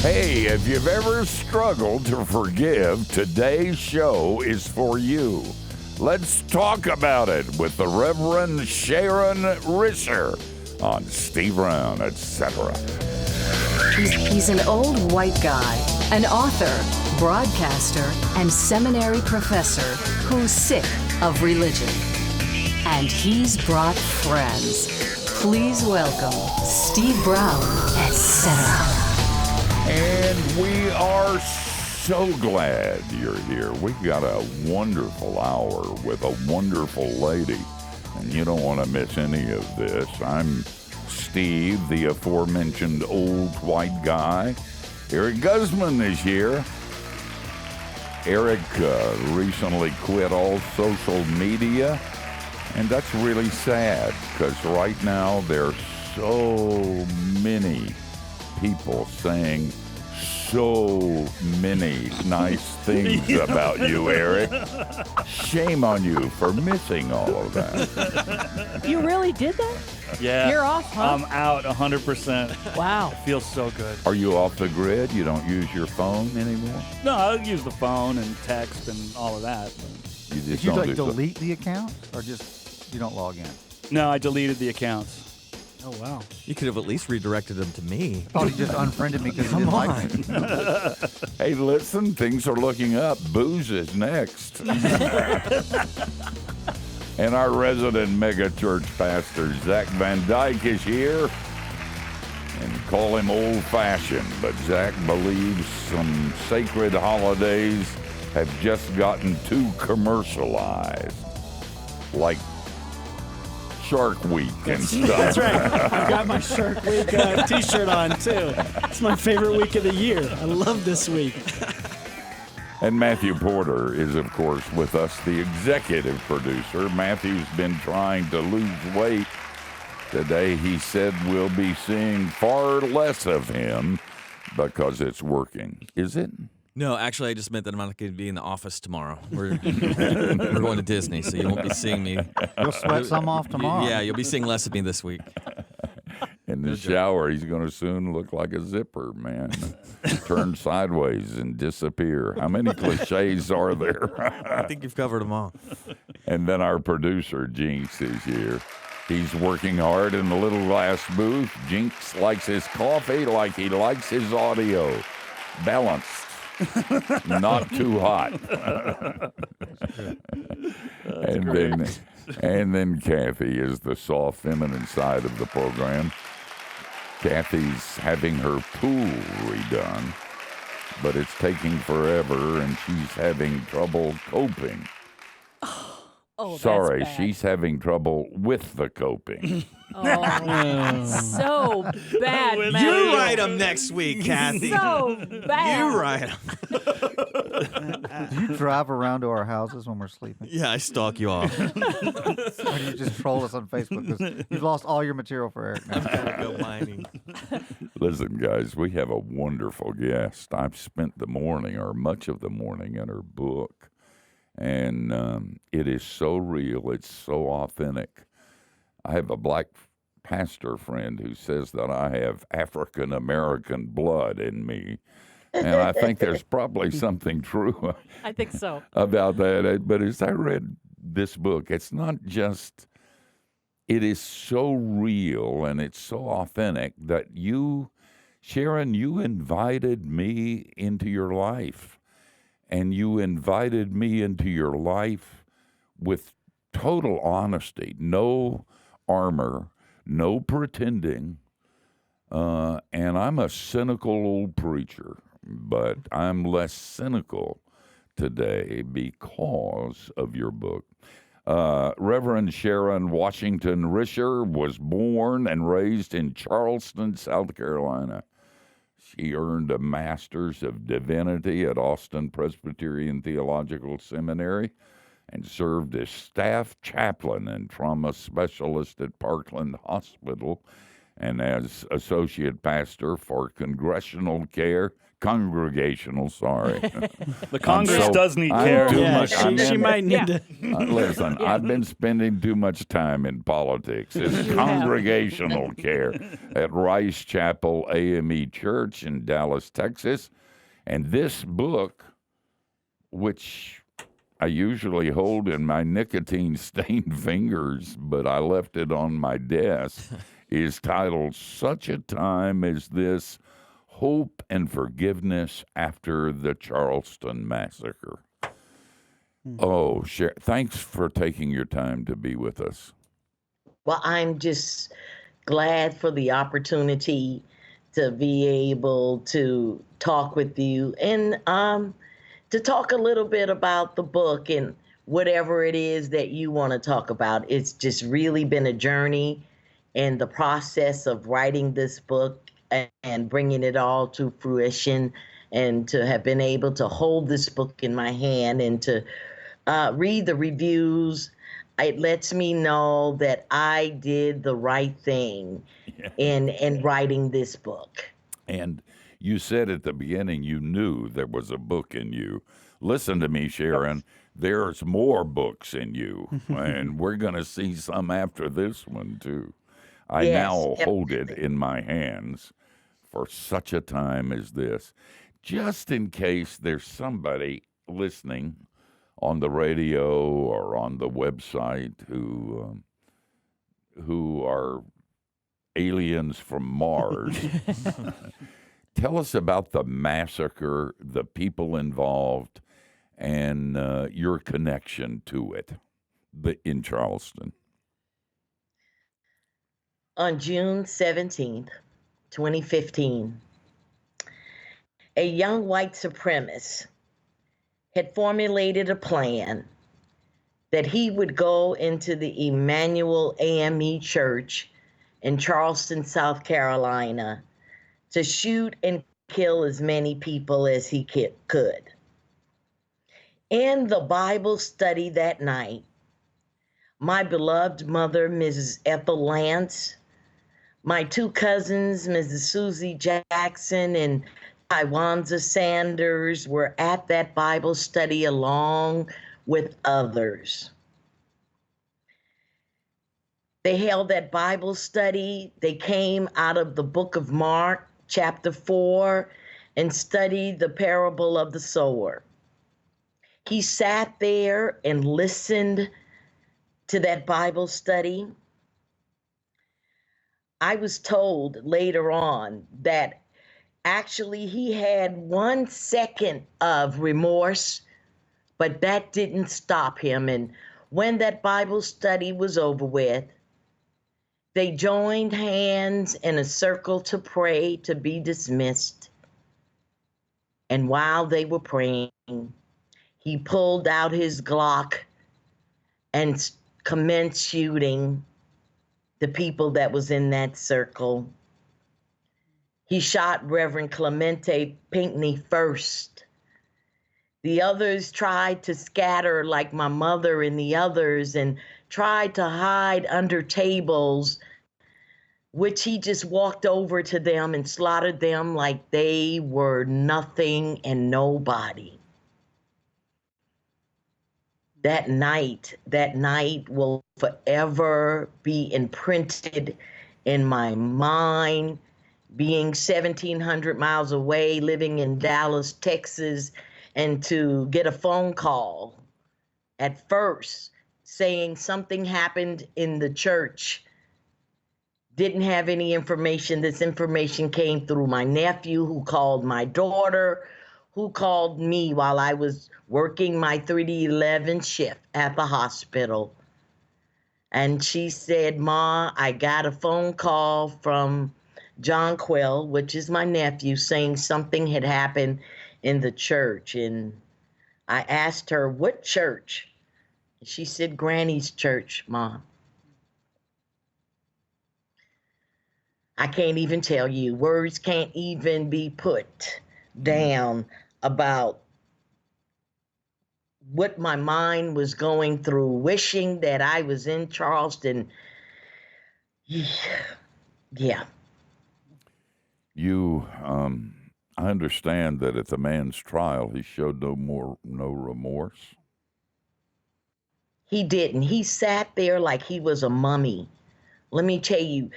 Hey, if you've ever struggled to forgive, today's show is for you. Let's talk about it with the Reverend Sharon Risher on Steve Brown, etc. He's an old white guy, an author, broadcaster, and seminary professor who's sick of religion. And he's brought friends. Please welcome Steve Brown, etc. And we are so glad you're here. We've got a wonderful hour with a wonderful lady, and you don't want to miss any of this. I'm Steve, the aforementioned old white guy. Eric Guzman is here. Eric recently quit all social media, and that's really sad because right now there's so many people saying so many nice things about you, Eric. Shame on you for missing all of that. You really did that? Yeah. You're off, huh? I'm out 100%. Wow. It feels so good. Are you off the grid? You don't use your phone anymore? No, I use the phone and text and all of that. You just Did you don't like do delete the account or just you don't log in? No, I deleted the accounts. Oh, wow. You could have at least redirected them to me. I thought he just unfriended me because he didn't like me. Hey, listen, things are looking up. Booze is next. And our resident megachurch pastor, Zach Van Dyke, is here. And call him old-fashioned, but Zach believes some sacred holidays have just gotten too commercialized, like Shark Week and stuff. That's right. I've got my Shark Week t-shirt on, too. It's my favorite week of the year. I love this week. And Matthew Porter is, of course, with us, the executive producer. Matthew's been trying to lose weight. Today, he said we'll be seeing far less of him because it's working. Is it? No, actually, I just meant that I'm not going to be in the office tomorrow. We're going to Disney, so you won't be seeing me. You'll sweat some off tomorrow. Yeah, you'll be seeing less of me this week. In the shower, he's going to soon look like a zipper, man. Turn sideways and disappear. How many cliches are there? I think you've covered them all. And then our producer, Jinx, is here. He's working hard in the little glass booth. Jinx likes his coffee like he likes his audio. Balanced. Not too hot. And then Kathy is the soft, feminine side of the program. Kathy's having her pool redone, but it's taking forever, and she's having trouble coping. Oh, Sorry, that's bad. she's having trouble with the coping. Oh, so bad, man. You write them next week, Kathy. So bad. You write them. Do you drive around to our houses when we're sleeping? Yeah, I stalk you off. Or do you just troll us on Facebook because you've lost all your material for Eric now? I'm going to go mining. Listen, guys, we have a wonderful guest. I've spent the morning, or much of the morning, in her book. And it is so real. It's so authentic. I have a black pastor friend who says that I have African-American blood in me. And I think there's probably something true I think so. about that. But as I read this book, it's not just, it is so real and it's so authentic that you, Sharon, you invited me into your life. And you invited me into your life with total honesty, no armor, no pretending. And I'm a cynical old preacher, but I'm less cynical today because of your book. Reverend Sharon Washington Risher was born and raised in Charleston, South Carolina. She earned a Master's of Divinity at Austin Presbyterian Theological Seminary and served as staff chaplain and trauma specialist at Parkland Hospital and as associate pastor for Congregational Congregational, sorry. The Congress so- does need I'm care. too Yeah, much- I'm she in- might need to. Listen, I've been spending too much time in politics. It's congregational care at Rice Chapel AME Church in Dallas, Texas. And this book, which I usually hold in my nicotine-stained fingers, but I left it on my desk, is titled Such a Time as This, Hope and Forgiveness After the Charleston Massacre. Oh, thanks for taking your time to be with us. Well, I'm just glad for the opportunity to be able to talk with you and to talk a little bit about the book and whatever it is that you want to talk about. It's just really been a journey in the process of writing this book and bringing it all to fruition, and to have been able to hold this book in my hand and to read the reviews. It lets me know that I did the right thing in writing this book. And you said at the beginning you knew there was a book in you. Listen to me, Sharon. There's more books in you, and we're going to see some after this one, too. I now hold it in my hands for such a time as this. Just in case there's somebody listening on the radio or on the website who are aliens from Mars. Tell us about the massacre, the people involved, and your connection to it in Charleston. On June 17th, 2015, a young white supremacist had formulated a plan that he would go into the Emmanuel AME Church in Charleston, South Carolina, to shoot and kill as many people as he could. In the Bible study that night, my beloved mother, Mrs. Ethel Lance, my two cousins, Mrs. Susie Jackson and Tywanza Sanders, were at that Bible study along with others. They held that Bible study. They came out of the book of Mark, chapter 4, and studied the parable of the sower. He sat there and listened to that Bible study. I was told later on that actually he had 1 second of remorse, but that didn't stop him. And when that Bible study was over with, they joined hands in a circle to pray to be dismissed. And while they were praying, he pulled out his Glock and commenced shooting the people that was in that circle. He shot Reverend Clemente Pinckney first. The others tried to scatter like my mother and the others and tried to hide under tables, which he just walked over to them and slaughtered them like they were nothing and nobody. That night will forever be imprinted in my mind, being 1,700 miles away, living in Dallas, Texas, and to get a phone call at first saying something happened in the church. Didn't have any information. This information came through my nephew, who called my daughter, who called me while I was working my 3 to 11 shift at the hospital. And she said, "Ma, I got a phone call from John Quell," which is my nephew, saying something had happened in the church. And I asked her, "What church?" She said, "Granny's church, Mom." I can't even tell you. Words can't even be put down about what my mind was going through, wishing that I was in Charleston. Yeah. You, I understand that at the man's trial, he showed no remorse. He didn't. He sat there like he was a mummy. Let me tell you,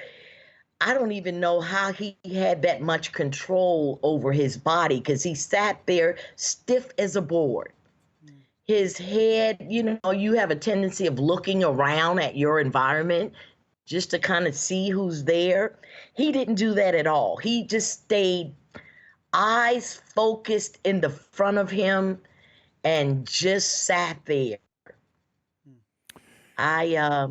I don't even know how he had that much control over his body because he sat there stiff as a board. His head, you have a tendency of looking around at your environment just to kind of see who's there. He didn't do that at all. He just stayed eyes focused in the front of him and just sat there. Yeah.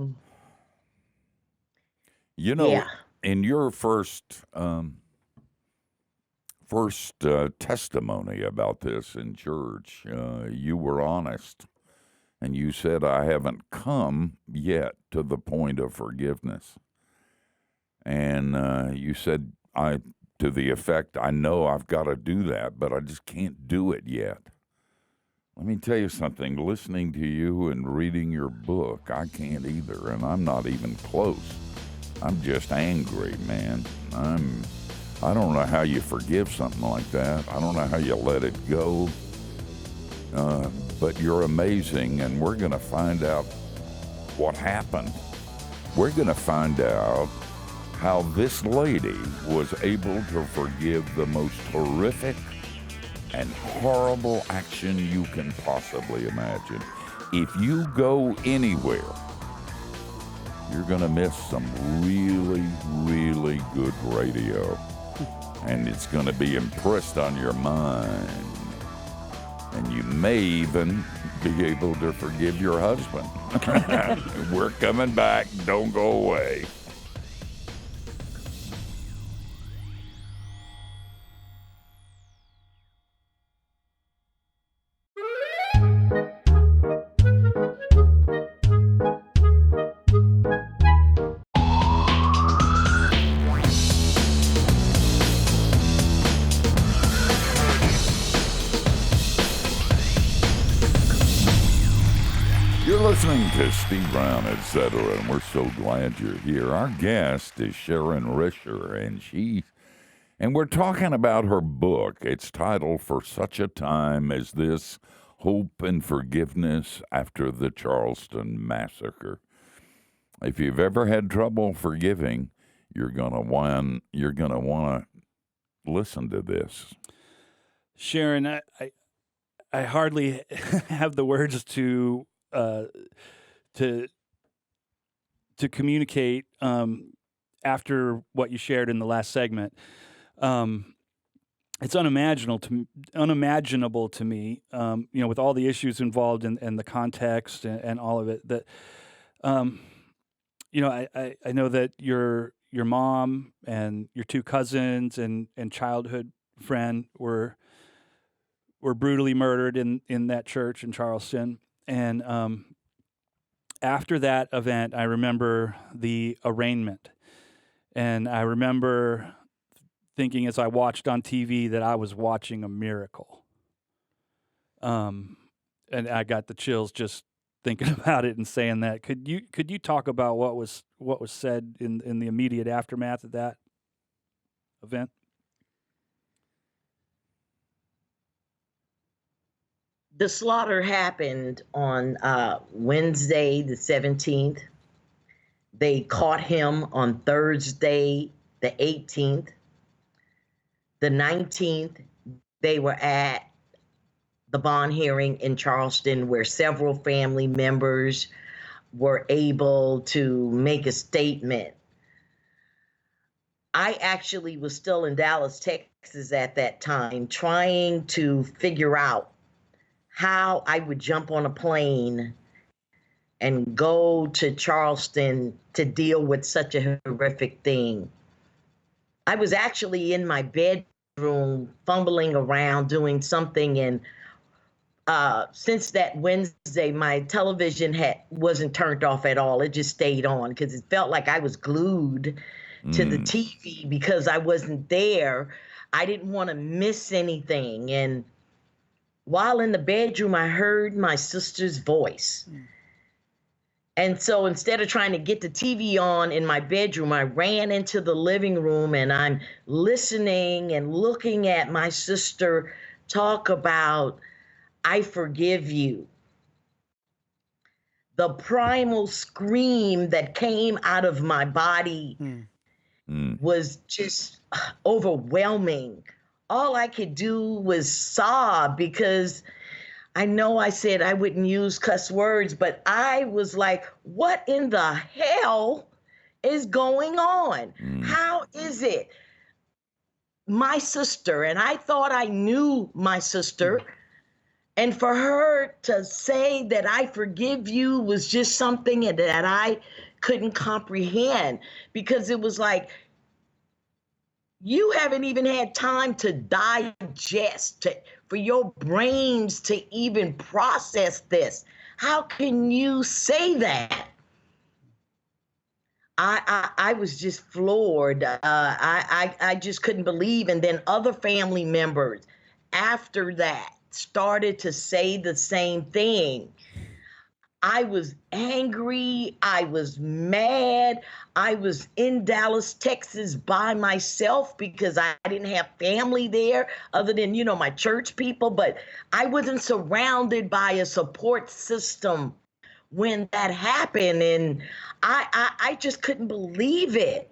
In your first testimony about this in church, you were honest, and you said, "I haven't come yet to the point of forgiveness." And you said, to the effect, "I know I've got to do that, but I just can't do it yet." Let me tell you something. Listening to you and reading your book, I can't either, and I'm not even close. I'm just angry, man. I don't know how you forgive something like that. I don't know how you let it go. But you're amazing, and we're going to find out what happened. We're going to find out how this lady was able to forgive the most horrific and horrible action you can possibly imagine. If you go anywhere, you're going to miss some really, really good radio. And it's going to be impressed on your mind. And you may even be able to forgive your husband. We're coming back. Don't go away. Listening to Steve Brown, etc., and we're so glad you're here. Our guest is Sharon Risher, and we're talking about her book. It's titled "For Such a Time as This: Hope and Forgiveness After the Charleston Massacre." If you've ever had trouble forgiving, you're gonna want to listen to this. Sharon, I hardly have the words to communicate after what you shared in the last segment. It's unimaginable to me, with all the issues involved and the context and all of it. That I know that your mom and your two cousins and childhood friend were brutally murdered in that church in Charleston. And after that event, I remember the arraignment. And I remember thinking as I watched on TV that I was watching a miracle. And I got the chills just thinking about it and saying that. Could you talk about what was said in the immediate aftermath of that event? The slaughter happened on Wednesday, the 17th. They caught him on Thursday, the 18th. The 19th, they were at the bond hearing in Charleston where several family members were able to make a statement. I actually was still in Dallas, Texas at that time, trying to figure out how I would jump on a plane and go to Charleston to deal with such a horrific thing. I was actually in my bedroom fumbling around doing something, and since that Wednesday, my television wasn't turned off at all. It just stayed on because it felt like I was glued to the TV because I wasn't there. I didn't want to miss anything. And while in the bedroom, I heard my sister's voice. And so instead of trying to get the TV on in my bedroom, I ran into the living room and I'm listening and looking at my sister talk about, I forgive you. The primal scream that came out of my body was just overwhelming. All I could do was sob because I know I said I wouldn't use cuss words, but I was like, what in the hell is going on? How is it? My sister, and I thought I knew my sister, and for her to say that I forgive you was just something that I couldn't comprehend, because it was like, you haven't even had time to digest, for your brains to even process this. How can you say that? I was just floored. I just couldn't believe. And then other family members after that started to say the same thing. I was angry. I was mad. I was in Dallas, Texas by myself because I didn't have family there other than, my church people, but I wasn't surrounded by a support system when that happened. And I just couldn't believe it.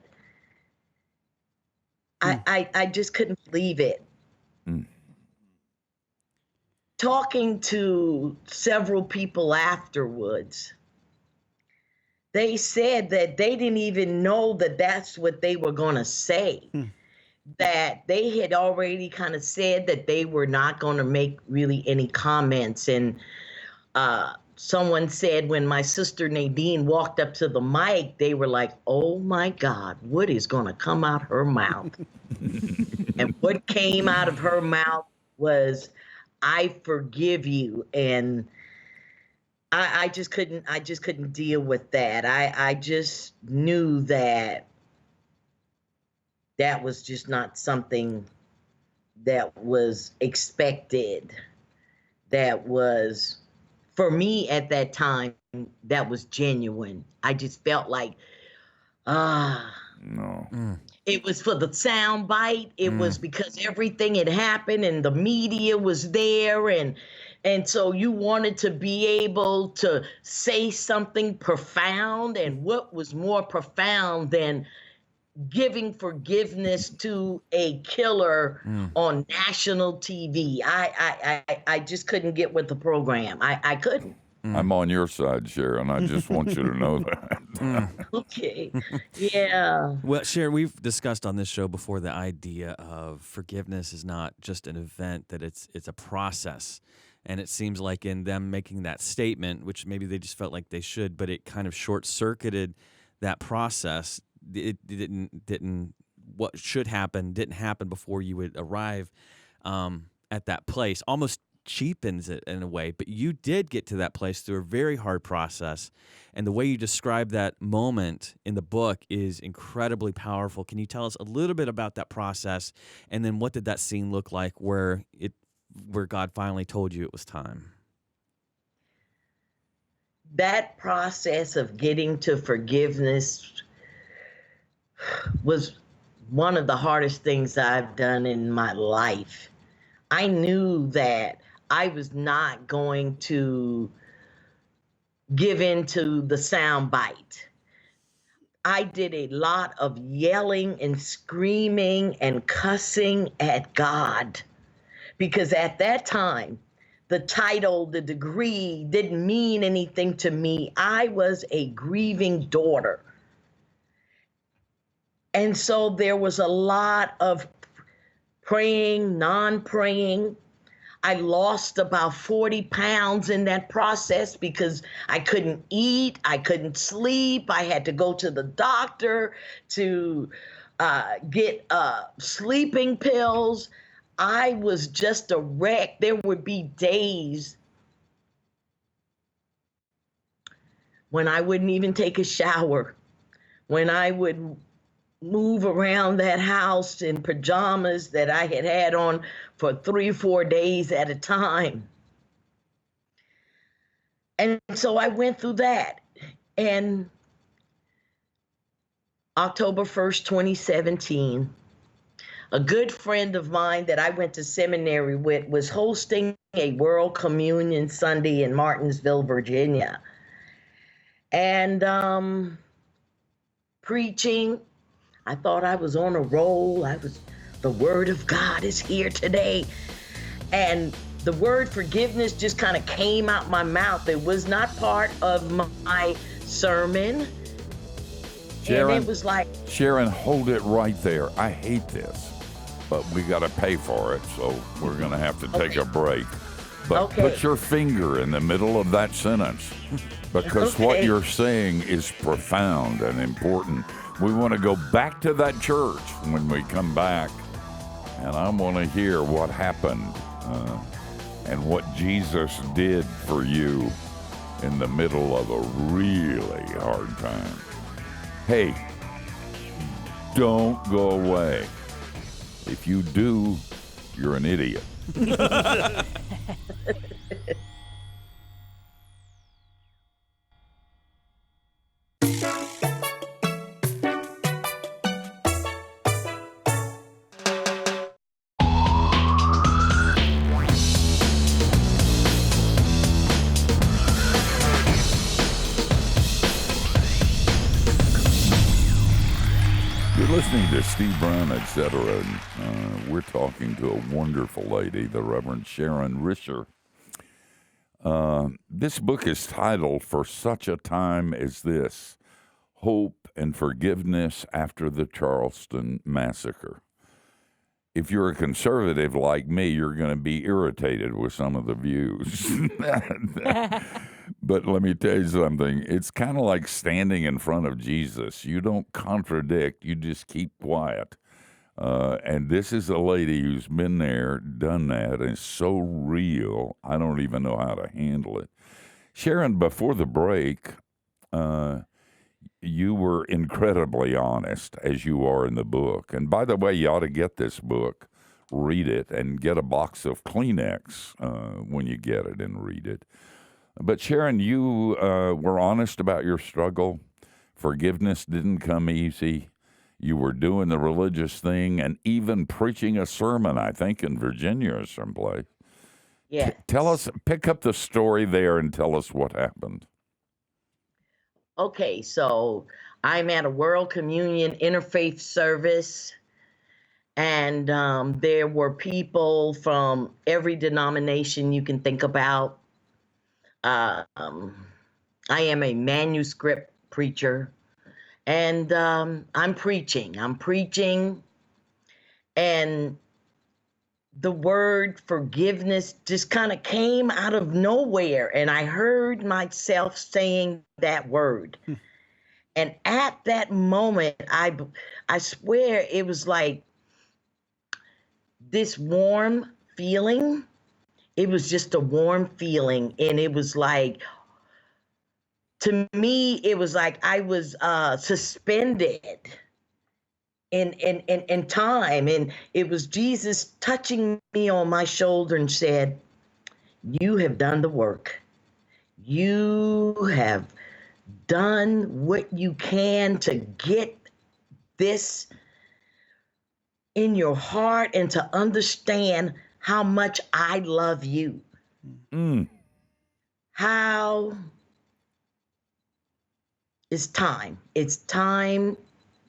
I just couldn't believe it. Talking to several people afterwards, they said that they didn't even know that that's what they were going to say, that they had already kind of said that they were not going to make really any comments. And someone said when my sister Nadine walked up to the mic, they were like, oh my God, what is going to come out her mouth? And what came out of her mouth was, I forgive you. And I just couldn't deal with that. I just knew that was just not something that was expected. That was, for me at that time, that was genuine. I just felt like, No. It was for the sound bite. It was because everything had happened and the media was there, and so you wanted to be able to say something profound. And what was more profound than giving forgiveness to a killer on national TV? I just couldn't get with the program. I couldn't. I'm on your side, Sharon. I just want you to know that. Okay. Yeah. Well, Sharon, we've discussed on this show before the idea of forgiveness is not just an event, that it's a process. And it seems like in them making that statement, which maybe they just felt like they should, but it kind of short-circuited that process. It didn't what should happen didn't happen before you would arrive at that place. Almost cheapens it in a way, but you did get to that place through a very hard process. And the way you describe that moment in the book is incredibly powerful. Can you tell us a little bit about that process? And then what did that scene look like where God finally told you it was time? That process of getting to forgiveness was one of the hardest things I've done in my life. I knew that I was not going to give in to the sound bite. I did a lot of yelling and screaming and cussing at God, because at that time, the title, the degree didn't mean anything to me. I was a grieving daughter. And so there was a lot of praying, non-praying. I lost about 40 pounds in that process because I couldn't eat, I couldn't sleep. I had to go to the doctor to get sleeping pills. I was just a wreck. There would be days when I wouldn't even take a shower, when I would move around that house in pajamas that I had had on for 3 or 4 days at a time. And so I went through that. And October 1st, 2017, a good friend of mine that I went to seminary with was hosting a World Communion Sunday in Martinsville, Virginia. And preaching, I thought I was on a roll. The word of God is here today. And the word forgiveness just kind of came out my mouth. It was not part of my sermon. Sharon, and it was like, Sharon, hold it right there. I hate this, but we got to pay for it, so we're going to have to take a break. But put your finger in the middle of that sentence, because what you're saying is profound and important. We want to go back to that church when we come back, and I want to hear what happened and what Jesus did for you in the middle of a really hard time. Hey, don't go away. If you do, you're an idiot. Listening to Steve Brown, etc., we're talking to a wonderful lady, the Reverend Sharon Risher. This book is titled, For Such a Time as This, Hope and Forgiveness After the Charleston Massacre. If you're a conservative like me, you're going to be irritated with some of the views. But let me tell you something. It's kind of like standing in front of Jesus. You don't contradict. You just keep quiet. And this is a lady who's been there, done that, and it's so real, I don't even know how to handle it. Sharon, before the break, you were incredibly honest, as you are in the book. And by the way, you ought to get this book, read it, and get a box of Kleenex when you get it and read it. But Sharon, you were honest about your struggle. Forgiveness didn't come easy. You were doing the religious thing and even preaching a sermon, I think, in Virginia or someplace. yeah. Tell us, pick up the story there and tell us what happened. Okay, so I'm at a World Communion Interfaith service, and there were people from every denomination you can think about. I am a manuscript preacher, and I'm preaching, and the word forgiveness just kind of came out of nowhere, and I heard myself saying that word. And at that moment, I swear it was like this warm feeling. It was just a warm feeling, and it was like, to me, it was like I was suspended in time, and it was Jesus touching me on my shoulder and said, "You have done the work. You have done what you can to get this in your heart and to understand how much I love you." How it's time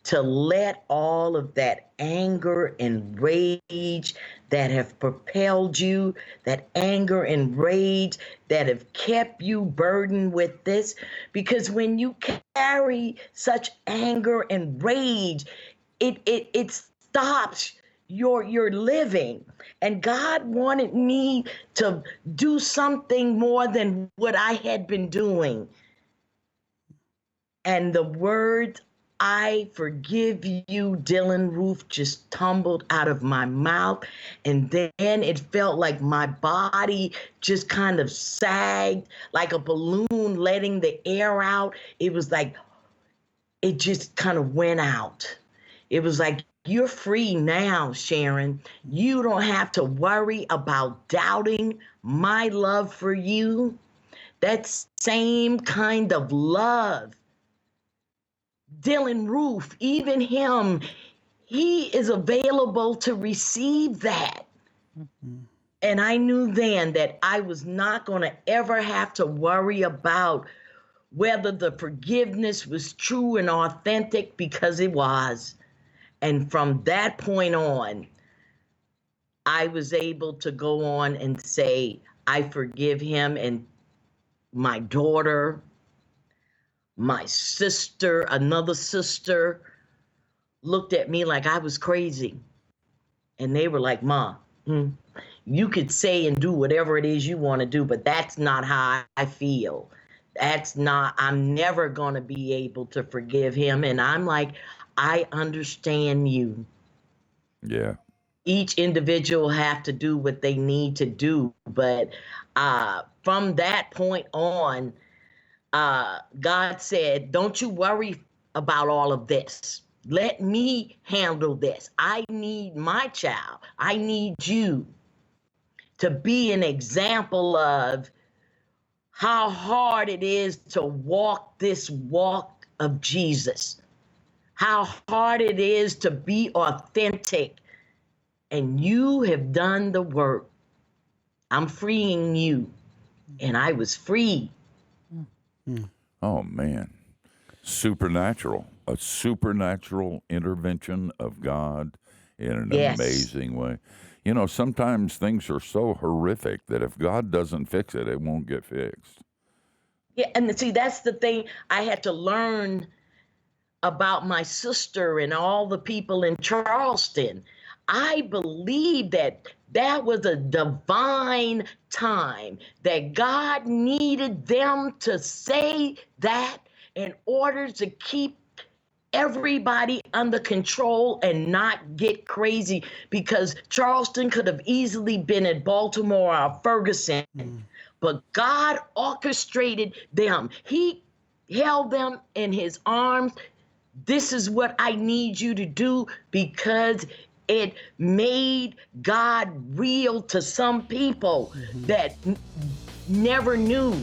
to let all of that anger and rage that have propelled you, that anger and rage that have kept you burdened with this, because when you carry such anger and rage, it stops your living. And God wanted me to do something more than what I had been doing. And the word, "I forgive you, Dylan Roof," just tumbled out of my mouth. And then it felt like my body just kind of sagged like a balloon letting the air out. It was like, it just kind of went out. It was like, you're free now, Sharon. You don't have to worry about doubting my love for you. That same kind of love Dylan Roof, even him, he is available to receive that. And I knew then that I was not going to ever have to worry about whether the forgiveness was true and authentic, because it was. And from that point on, I was able to go on and say, I forgive him. And my daughter, my sister, another sister, looked at me like I was crazy. And they were like, Ma, you could say and do whatever it is you want to do, but that's not how I feel. I'm never going to be able to forgive him. And I'm like, I understand you. Yeah. Each individual have to do what they need to do. But from that point on, God said, don't you worry about all of this. Let me handle this. I need my child. I need you to be an example of how hard it is to walk this walk of Jesus, how hard it is to be authentic. And you have done the work. I'm freeing you. And I was free. Oh, man. Supernatural. A supernatural intervention of God in an amazing way. You know, sometimes things are so horrific that if God doesn't fix it, it won't get fixed. Yeah, and see, that's the thing I had to learn about my sister and all the people in Charleston. I believe that was a divine time, that God needed them to say that in order to keep everybody under control and not get crazy, because Charleston could have easily been at Baltimore or Ferguson, but God orchestrated them. He held them in his arms. This is what I need you to do, because it made God real to some people that never knew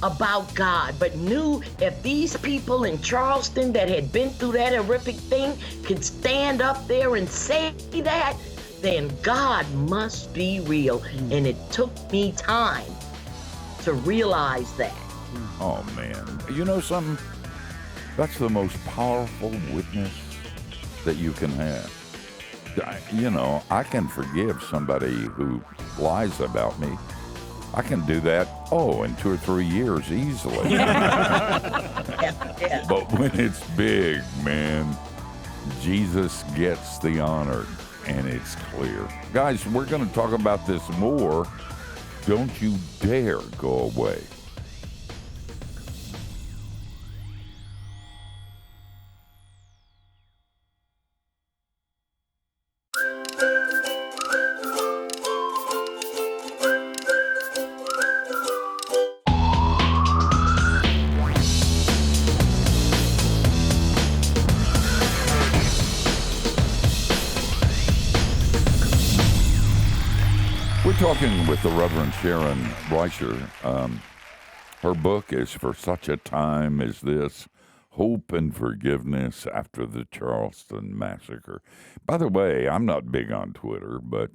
about God, but knew if these people in Charleston that had been through that horrific thing could stand up there and say that, then God must be real. And it took me time to realize that. Oh, man. You know something? That's the most powerful witness that you can have. You know, I can forgive somebody who lies about me. I can do that, in 2 or 3 years easily. But when it's big, man, Jesus gets the honor, and it's clear. Guys, we're going to talk about this more. Don't you dare go away. Talking with the Reverend Sharon Risher. Her book is For Such a Time as This, Hope and Forgiveness After the Charleston Massacre. By the way, I'm not big on Twitter, but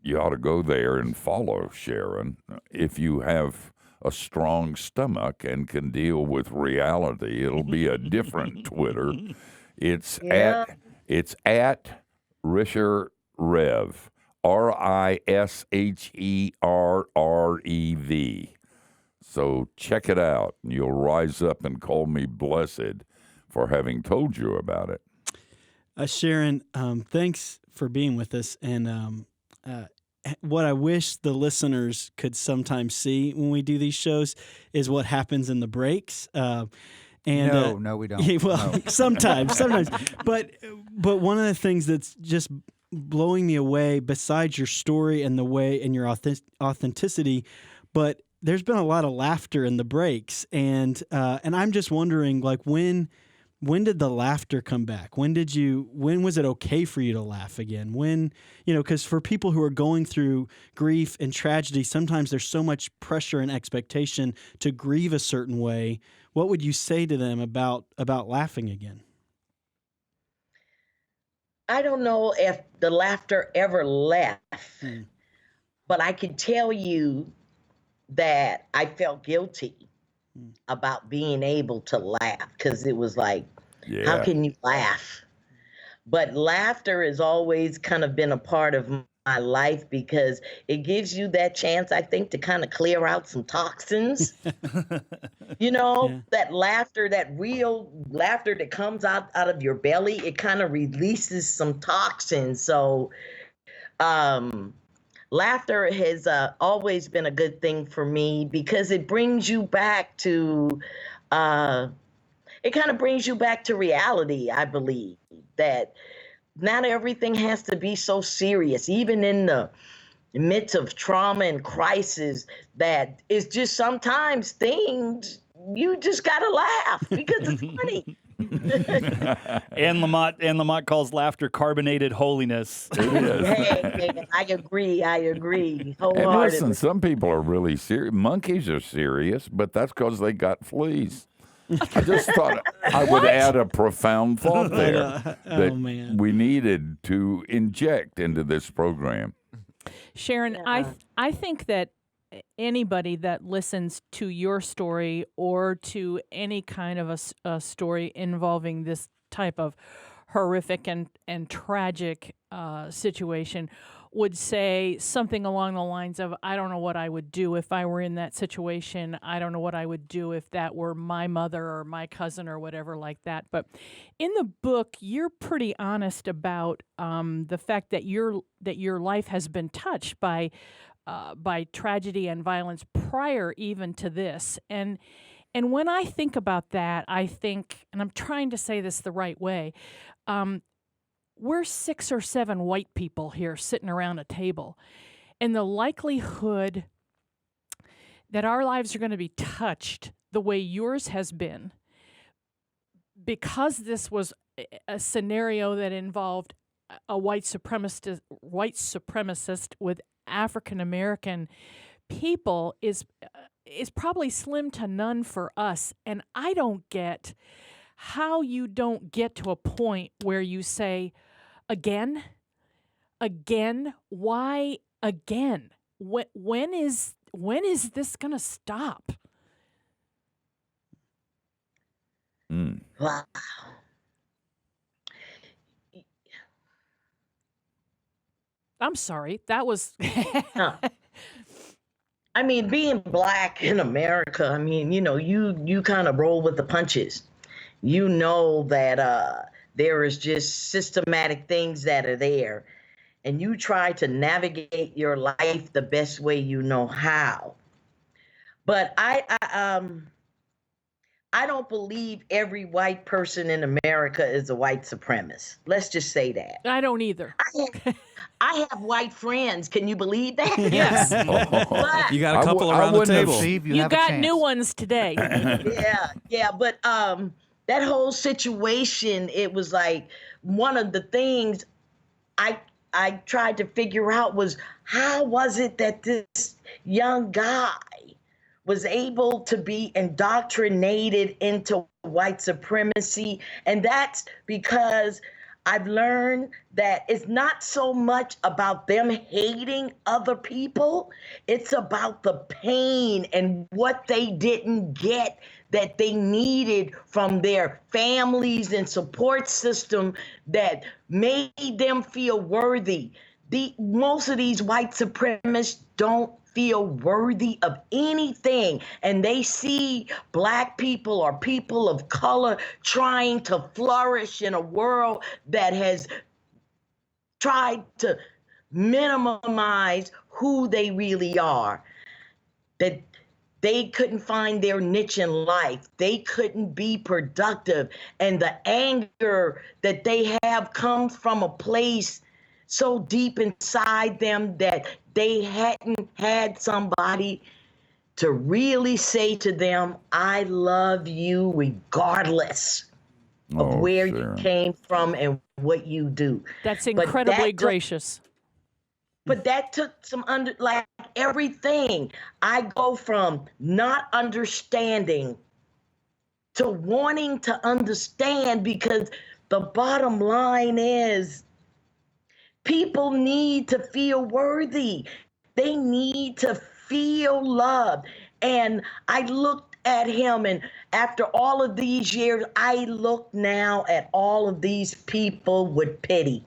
you ought to go there and follow Sharon if you have a strong stomach and can deal with reality. It'll be a different Twitter. It's at Risher Rev. RISHERREV. So check it out, and you'll rise up and call me blessed for having told you about it. Sharon, thanks for being with us. And what I wish the listeners could sometimes see when we do these shows is what happens in the breaks. No, we don't. Yeah, well, no. sometimes. But one of the things that's just blowing me away, besides your story and the way and your authenticity, but there's been a lot of laughter in the breaks, and I'm just wondering, like, when did the laughter come back? When was it okay for you to laugh again? Because for people who are going through grief and tragedy, sometimes there's so much pressure and expectation to grieve a certain way. What would you say to them about laughing again? I don't know if the laughter ever left, but I can tell you that I felt guilty about being able to laugh, because it was like, how can you laugh? But laughter has always kind of been a part of my life, because it gives you that chance, I think, to kind of clear out some toxins. That laughter, that real laughter that comes out of your belly, it kind of releases some toxins. So laughter has always been a good thing for me, because it brings you back to, it kind of brings you back to reality, I believe, that not everything has to be so serious, even in the midst of trauma and crisis, that it's just sometimes things you just gotta laugh because it's funny. Anne Lamott calls laughter carbonated holiness. Hey, man, I agree And wholeheartedly. listen, some people are really serious. Monkeys are serious, but that's because they got fleas. I just thought I would add a profound thought there that we needed to inject into this program. Sharon, I think that anybody that listens to your story or to any kind of a story involving this type of horrific and tragic situation would say something along the lines of, I don't know what I would do if I were in that situation. I don't know what I would do if that were my mother or my cousin or whatever like that. But in the book, you're pretty honest about the fact that your life has been touched by tragedy and violence prior even to this. And when I think about that, I think, and I'm trying to say this the right way, we're 6 or 7 white people here sitting around a table, and the likelihood that our lives are going to be touched the way yours has been, because this was a scenario that involved a white supremacist with African American people, is probably slim to none for us. And I don't get how you don't get to a point where you say, again, why again? When is this gonna stop? Wow. I'm sorry, that was. I mean, being Black in America, I mean, you kind of roll with the punches. You know that there is just systematic things that are there, and you try to navigate your life the best way you know how. But I don't believe every white person in America is a white supremacist. Let's just say that. I don't either. I have white friends. Can you believe that? Yes. But, You got a couple around the table. Steve, you have a got chance. new ones today. yeah. But that whole situation, it was like one of the things I tried to figure out was, how was it that this young guy was able to be indoctrinated into white supremacy? And that's because I've learned that it's not so much about them hating other people. It's about the pain and what they didn't get that they needed from their families and support system that made them feel worthy. Most of these white supremacists don't feel worthy of anything, and they see Black people or people of color trying to flourish in a world that has tried to minimize who they really are, that they couldn't find their niche in life. They couldn't be productive. And the anger that they have comes from a place so deep inside them that they hadn't had somebody to really say to them, I love you regardless. of Oh, where sure. you came from and what you do. That's But incredibly that took- gracious. But that took some like everything. I go from not understanding to wanting to understand, because the bottom line is people need to feel worthy. They need to feel loved. And I looked at him, and after all of these years, I look now at all of these people with pity.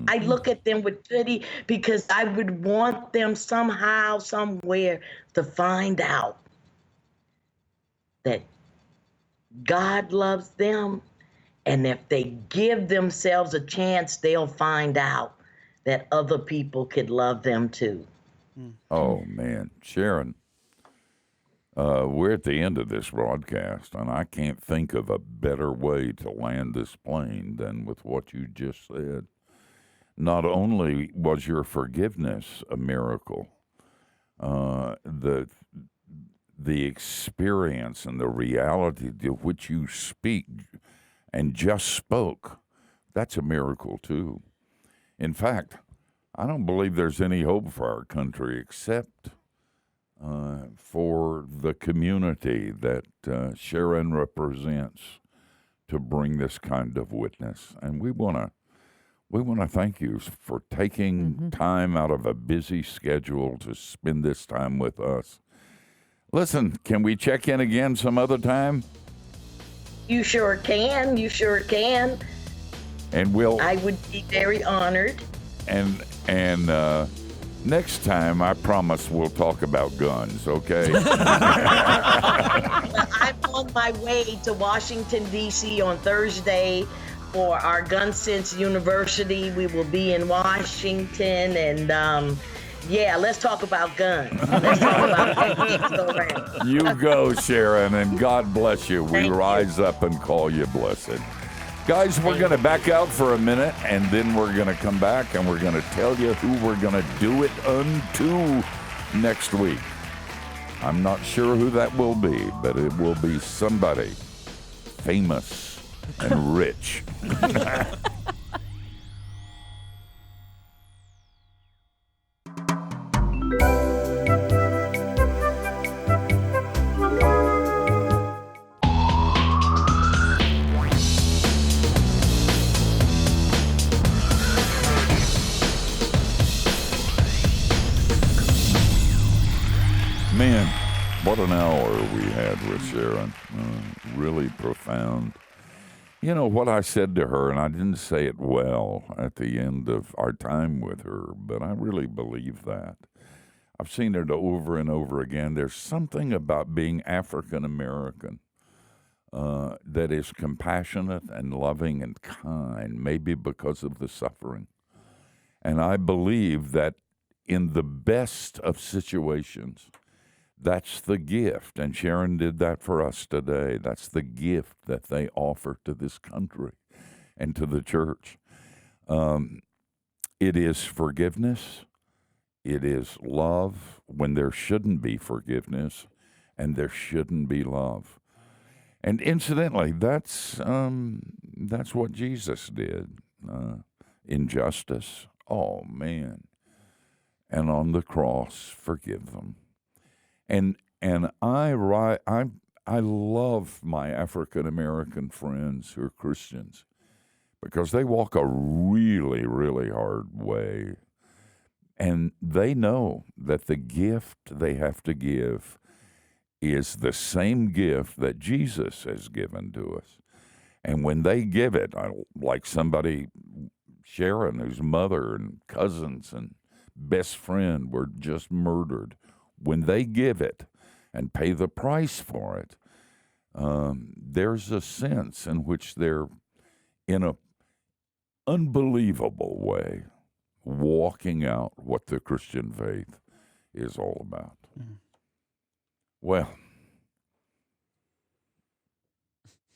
I look at them with pity, because I would want them somehow, somewhere to find out that God loves them. And if they give themselves a chance, they'll find out that other people could love them too. Oh, man. Sharon, we're at the end of this broadcast, and I can't think of a better way to land this plane than with what you just said. Not only was your forgiveness a miracle, the experience and the reality to which you speak and just spoke, that's a miracle too. In fact, I don't believe there's any hope for our country except for the community that Sharon represents to bring this kind of witness. And we want to thank you for taking time out of a busy schedule to spend this time with us. Listen, can we check in again some other time? You sure can. You sure can. And we'll I would be very honored. and next time I promise we'll talk about guns, okay? I'm on my way to Washington, D.C. on Thursday for our Gun Sense University. We will be in Washington, and yeah, let's talk about guns. Let's talk about guns. Go around. You go, Sharon, and God bless you. We Thank you. rise up and call you blessed. Guys, we're going to back out for a minute, and then we're going to come back, and we're going to tell you who we're going to do it unto next week. I'm not sure who that will be, but it will be somebody famous and rich. Man, what an hour we had with Sharon. Really profound. You know what I said to her, and I didn't say it well at the end of our time with her, but I really believe that. I've seen it over and over again. There's something about being African American that is compassionate and loving and kind, maybe because of the suffering. And I believe that in the best of situations, that's the gift, and Sharon did that for us today. That's the gift that they offer to this country and to the church. It is forgiveness. It is love when there shouldn't be forgiveness, and there shouldn't be love. And incidentally, that's what Jesus did. Injustice, oh man, and on the cross, forgive them. And I love my African American friends who are Christians because they walk a really, really hard way. And they know that the gift they have to give is the same gift that Jesus has given to us. And when they give it, like somebody, Sharon, whose mother and cousins and best friend were just murdered, when they give it and pay the price for it, there's a sense in which they're, in an unbelievable way, walking out what the Christian faith is all about. Mm-hmm. Well,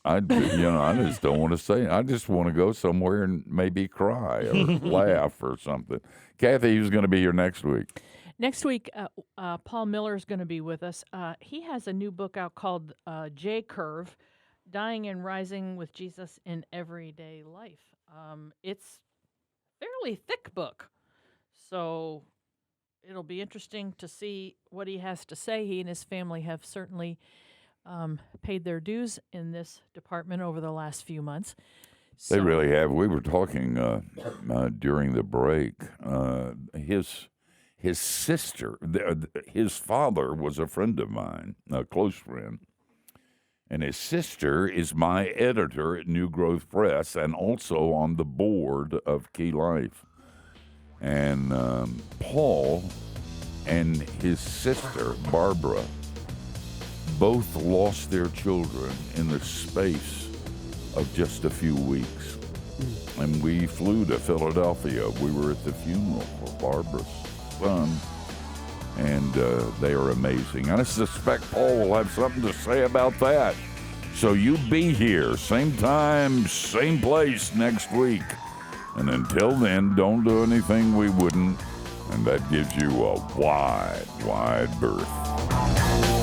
I just don't want to say it. I just want to go somewhere and maybe cry or laugh or something. Kathy, who's going to be here next week? Next week, Paul Miller is going to be with us. He has a new book out called J-Curve, dying and rising with Jesus in everyday life. It's a fairly thick book, so it'll be interesting to see what he has to say. He and his family have certainly paid their dues in this department over the last few months. They really have. We were talking during the break. His sister, his father was a friend of mine, a close friend, and his sister is my editor at New Growth Press and also on the board of Key Life. And Paul and his sister, Barbara, both lost their children in the space of just a few weeks. And we flew to Philadelphia. We were at the funeral for Barbara's son, and they are amazing. And I suspect Paul will have something to say about that. So you be here, same time, same place next week. And until then, don't do anything we wouldn't, and that gives you a wide, wide berth.